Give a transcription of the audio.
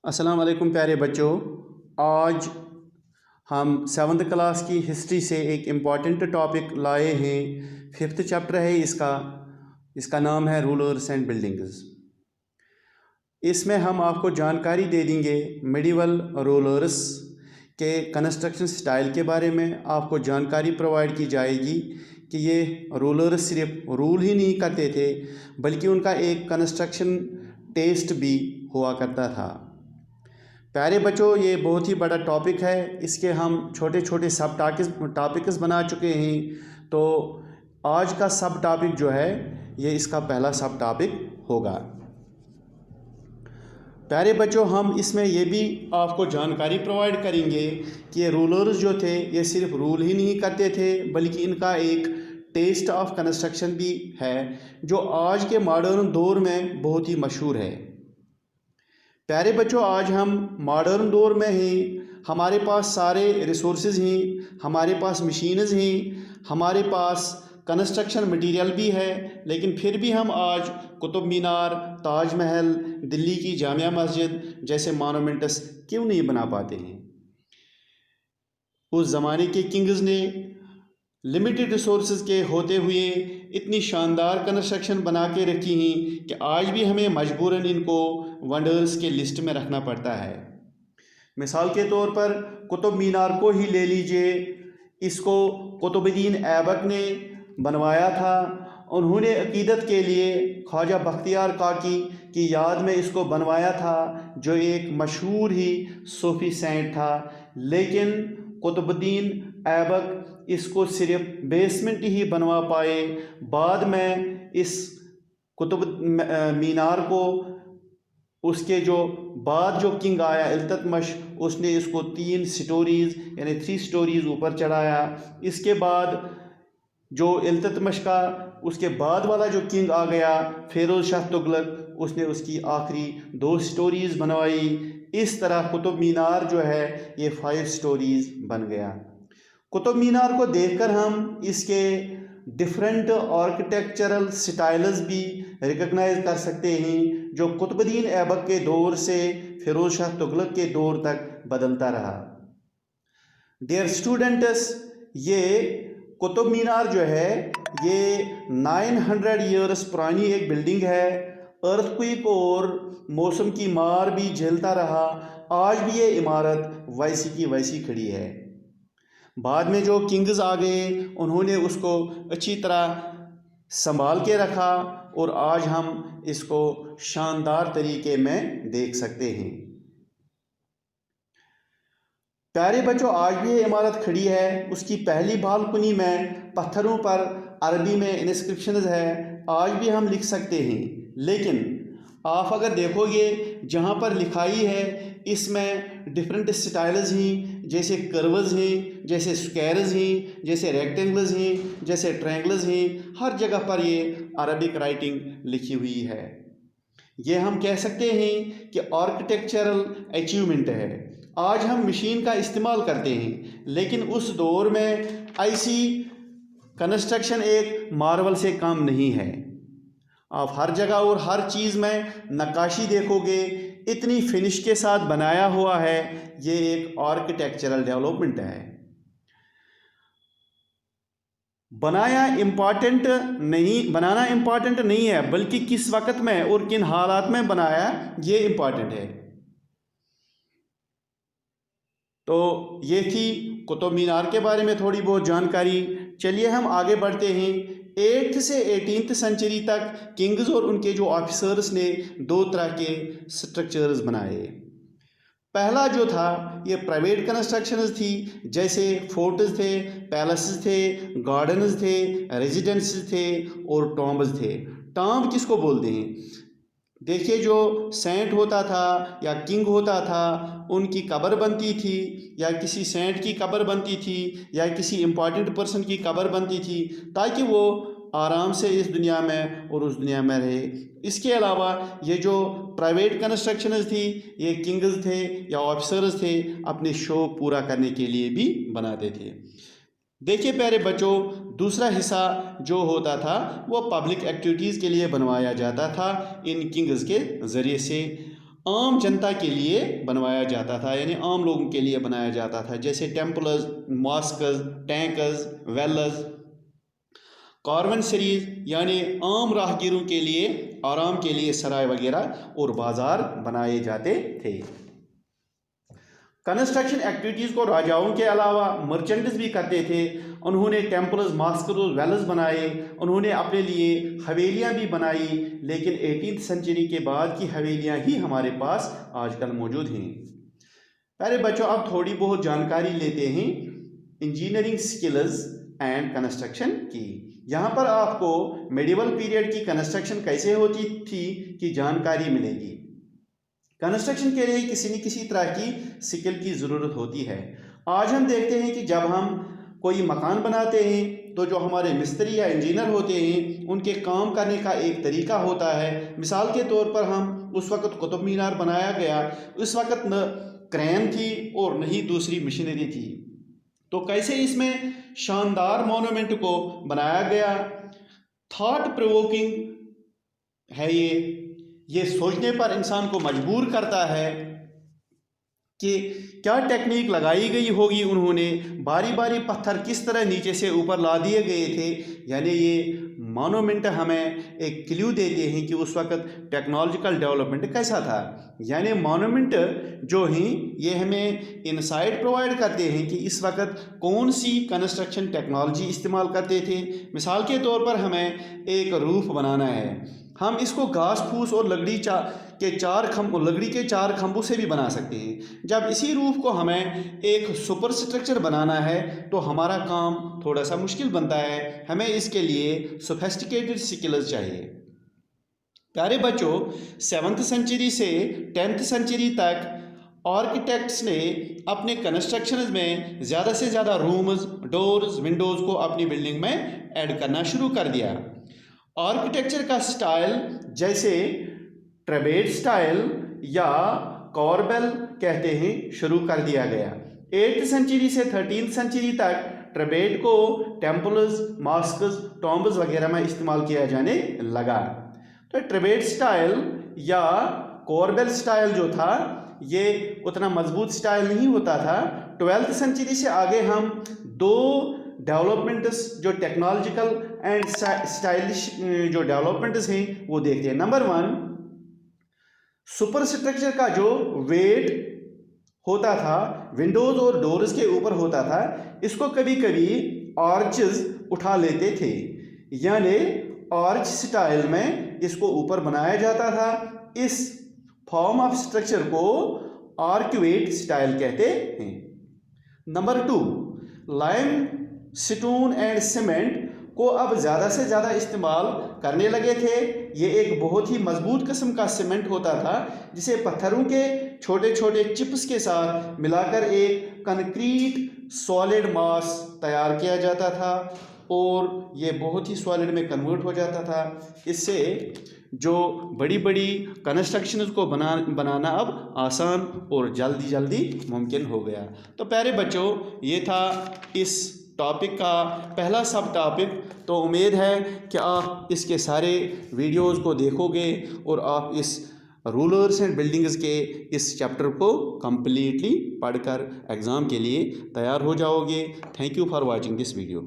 अस्सलाम वालेकुम प्यारे बच्चों। आज हम 7th क्लास की हिस्ट्री से एक इम्पॉर्टेंट टॉपिक लाए हैं। 5th चैप्टर है इसका नाम है रूलर्स एंड बिल्डिंग्स। इसमें हम आपको जानकारी दे देंगे मिडिवल रूलर्स के कंस्ट्रक्शन स्टाइल के बारे में। आपको जानकारी प्रोवाइड की जाएगी कि ये रूलर्स सिर्फ रूल ही नहीं करते थे बल्कि उनका एक कंस्ट्रक्शन टेस्ट भी हुआ करता था। प्यारे बच्चों, ये बहुत ही बड़ा टॉपिक है। इसके हम छोटे छोटे सब टॉपिक्स बना चुके हैं। तो आज का सब टॉपिक जो है ये इसका पहला सब टॉपिक होगा। प्यारे बच्चों, हम इसमें ये भी आपको जानकारी प्रोवाइड करेंगे कि ये रूलर्स जो थे ये सिर्फ रूल ही नहीं करते थे बल्कि इनका एक टेस्ट ऑफ कंस्ट्रक्शन भी है जो आज के मॉडर्न दौर में बहुत ही मशहूर है। प्यारे बच्चों, आज हम मॉडर्न दौर में हैं। हमारे पास सारे रिसोर्सेज हैं, हमारे पास मशीन्स हैं, हमारे पास कंस्ट्रक्शन मटेरियल भी है, लेकिन फिर भी हम आज कुतुब मीनार, ताजमहल, दिल्ली की जामिया मस्जिद जैसे मॉन्यूमेंट्स क्यों नहीं बना पाते हैं। उस ज़माने के किंग्स ने लिमिटेड रिसोर्सेज के होते हुए इतनी शानदार कंस्ट्रक्शन बना के रखी हैं कि आज भी हमें मजबूरन इनको वंडर्स के लिस्ट में रखना पड़ता है। मिसाल के तौर पर कुतुब मीनार को ही ले लीजिए। इसको कुतुबुद्दीन ऐबक ने बनवाया था। उन्होंने अकीदत के लिए ख्वाजा बख्तियार काकी की याद में इसको बनवाया था, जो एक मशहूर ही सूफी सेंट था। लेकिन कुतुबुद्दीन ऐबक इसको सिर्फ बेसमेंट ही बनवा पाए। बाद में इस कुतुब मीनार को उसके जो बाद जो किंग आया इल्तुतमिश, उसने इसको 3 स्टोरीज़ यानी 3 स्टोरीज़ ऊपर चढ़ाया। इसके बाद जो इल्तुतमिश का उसके बाद वाला जो किंग आ गया फिरोज़ शाह तुगलक, उसने उसकी आखिरी 2 स्टोरीज़ बनवाई। इस तरह कुतुब मीनार जो है ये 5 स्टोरीज़ बन गया। कुतुब मीनार को देखकर हम इसके डिफरेंट आर्किटेक्चरल स्टाइल्स भी रिकग्नाइज कर सकते हैं जो कुतुबुद्दीन ऐबक के दौर से फिरोज़ शाह तुगलक के दौर तक बदलता रहा। डियर स्टूडेंट्स, ये कुतुब मीनार जो है ये 900 ईयर्स पुरानी एक बिल्डिंग है। अर्थक्वेक और मौसम की मार भी झेलता रहा। आज भी ये इमारत वैसी की वैसी खड़ी है। बाद में जो किंग्स आ गए उन्होंने उसको अच्छी तरह संभाल के रखा और आज हम इसको शानदार तरीके में देख सकते हैं। प्यारे बच्चों, आज भी ये इमारत खड़ी है। उसकी पहली बालकनी में पत्थरों पर अरबी में इंस्क्रिप्शंस है। आज भी हम लिख सकते हैं, लेकिन आप अगर देखोगे जहाँ पर लिखाई है इसमें डिफरेंट स्टाइल्स हैं, जैसे कर्व्स हैं, जैसे स्क्वायर्स हैं, जैसे रेक्टेंगल्स हैं, जैसे ट्रायंगल्स हैं। हर जगह पर ये अरबिक राइटिंग लिखी हुई है। ये हम कह सकते हैं कि आर्किटेक्चरल अचीवमेंट है। आज हम मशीन का इस्तेमाल करते हैं, लेकिन उस दौर में ऐसी कंस्ट्रक्शन एक मार्बल से कम नहीं है। आप हर जगह और हर चीज़ में नक्काशी देखोगे, इतनी फिनिश के साथ बनाया हुआ है। ये एक आर्किटेक्चरल डेवलपमेंट है। बनाना इम्पॉर्टेंट नहीं है, बल्कि किस वक्त में और किन हालात में बनाया ये इम्पॉर्टेंट है। तो ये थी कुतुब मीनार के बारे में थोड़ी बहुत जानकारी। चलिए हम आगे बढ़ते हैं। 8th से 18th सेंचुरी तक किंग्स और उनके जो ऑफिसर्स ने 2 तरह के स्ट्रक्चर्स बनाए। पहला जो था ये प्राइवेट कंस्ट्रक्शंस थी, जैसे फोर्ट्स थे, पैलेसेस थे, गार्डन्स थे, रेजिडेंसेस थे और टॉम्ब्स थे। टॉम्ब किसको बोलते हैं? देखिए, जो सेंट होता था या किंग होता था उनकी कब्र बनती थी, या किसी सेंट की कब्र बनती थी, या किसी इम्पॉर्टेंट पर्सन की कब्र बनती थी, ताकि वो आराम से इस दुनिया में और उस दुनिया में रहे। इसके अलावा ये जो प्राइवेट कंस्ट्रक्शंस थी ये किंग्स थे या ऑफिसर्स थे अपने शौक पूरा करने के लिए भी बनाते थे। देखिए प्यारे बच्चों, दूसरा हिस्सा जो होता था वो पब्लिक एक्टिविटीज़ के लिए बनवाया जाता था इन किंग्स के ज़रिए से। आम जनता के लिए बनवाया जाता था, यानी आम लोगों के लिए बनाया जाता था, जैसे temples, mosques, tanks, wells, caravanserais, यानी आम राहगीरों के लिए आराम के लिए सराय वगैरह और बाजार बनाए जाते थे। कंस्ट्रक्शन एक्टिविटीज़ को राजाओं के अलावा मर्चेंट्स भी करते थे। उन्होंने टेम्पल्स, मॉस्कस, वेल्स बनाए, उन्होंने अपने लिए हवेलियां भी बनाई, लेकिन 18th सेंचुरी के बाद की हवेलियां ही हमारे पास आजकल मौजूद हैं। प्यारे बच्चों, अब थोड़ी बहुत जानकारी लेते हैं इंजीनियरिंग स्किल्स एंड कंस्ट्रक्शन की। यहाँ पर आपको मेडिवल पीरियड की कंस्ट्रक्शन कैसे होती थी की जानकारी मिलेगी। कंस्ट्रक्शन के लिए किसी न किसी तरह की स्किल की ज़रूरत होती है। आज हम देखते हैं कि जब हम कोई मकान बनाते हैं तो जो हमारे मिस्त्री या इंजीनियर होते हैं उनके काम करने का एक तरीका होता है। मिसाल के तौर पर हम उस वक़्त कुतुब मीनार बनाया गया, उस वक़्त न क्रेन थी और न ही दूसरी मशीनरी थी, तो कैसे इसमें शानदार मोनूमेंट को बनाया गया। थॉट प्रोवोकिंग है ये सोचने पर इंसान को मजबूर करता है कि क्या टेक्निक लगाई गई होगी, उन्होंने बारी बारी पत्थर किस तरह नीचे से ऊपर ला दिए गए थे। यानी ये मोनूमेंट हमें एक क्लू देते हैं कि उस वक्त टेक्नोलॉजिकल डेवलपमेंट कैसा था। यानी मोनूमेंट जो हैं ये हमें इनसाइट प्रोवाइड करते हैं कि इस वक्त कौन सी कंस्ट्रक्शन टेक्नोलॉजी इस्तेमाल करते थे। मिसाल के तौर पर हमें एक रूफ बनाना है, हम इसको घास फूस और लकड़ी के चार खंभों से भी बना सकते हैं। जब इसी रूफ को हमें एक सुपर स्ट्रक्चर बनाना है तो हमारा काम थोड़ा सा मुश्किल बनता है, हमें इसके लिए सोफिस्टिकेटेड स्किल्स चाहिए। प्यारे बच्चों, 7th सेंचुरी से 10th सेंचुरी तक आर्किटेक्ट्स ने अपने कंस्ट्रक्शन में ज़्यादा से ज़्यादा रूम्स, डोर्स, विंडोज़ को अपनी बिल्डिंग में ऐड करना शुरू कर दिया। आर्किटेक्चर का स्टाइल जैसे ट्रेपेज स्टाइल या कॉर्बेल कहते हैं शुरू कर दिया गया। 8th सेंचुरी से 13th सेंचुरी तक ट्रेपेज को टेम्पल्स, मॉस्कस, टॉम्ब्स वगैरह में इस्तेमाल किया जाने लगा। तो ट्रेपेज स्टाइल या कॉर्बेल स्टाइल जो था ये उतना मजबूत स्टाइल नहीं होता था। 12th सेंचुरी से आगे हम दो डेवलपमेंट्स जो टेक्नोलॉजिकल एंड स्टाइलिश जो डेवलपमेंट्स हैं वो देखते हैं। नंबर 1, सुपर स्ट्रक्चर का जो वेट होता था विंडोज और डोर्स के ऊपर होता था, इसको कभी कभी आर्चेस उठा लेते थे, यानी आर्च स्टाइल में इसको ऊपर बनाया जाता था। इस फॉर्म ऑफ स्ट्रक्चर को आर्क्वेट स्टाइल कहते हैं। Number 2, lime stone and cement को अब ज़्यादा से ज़्यादा इस्तेमाल करने लगे थे। ये एक बहुत ही मजबूत किस्म का सीमेंट होता था जिसे पत्थरों के छोटे छोटे चिप्स के साथ मिलाकर एक कंक्रीट सॉलिड मास तैयार किया जाता था और ये बहुत ही सॉलिड में कन्वर्ट हो जाता था। इससे जो बड़ी बड़ी कंस्ट्रक्शंस को बनाना अब आसान और जल्दी मुमकिन हो गया। तो प्यारे बच्चों, ये था इस टॉपिक का पहला सब टॉपिक। तो उम्मीद है कि आप इसके सारे वीडियोज़ को देखोगे और आप इस रूलर्स एंड बिल्डिंग्स के इस चैप्टर को कम्प्लीटली पढ़कर एग्ज़ाम के लिए तैयार हो जाओगे। Thank you for watching this video.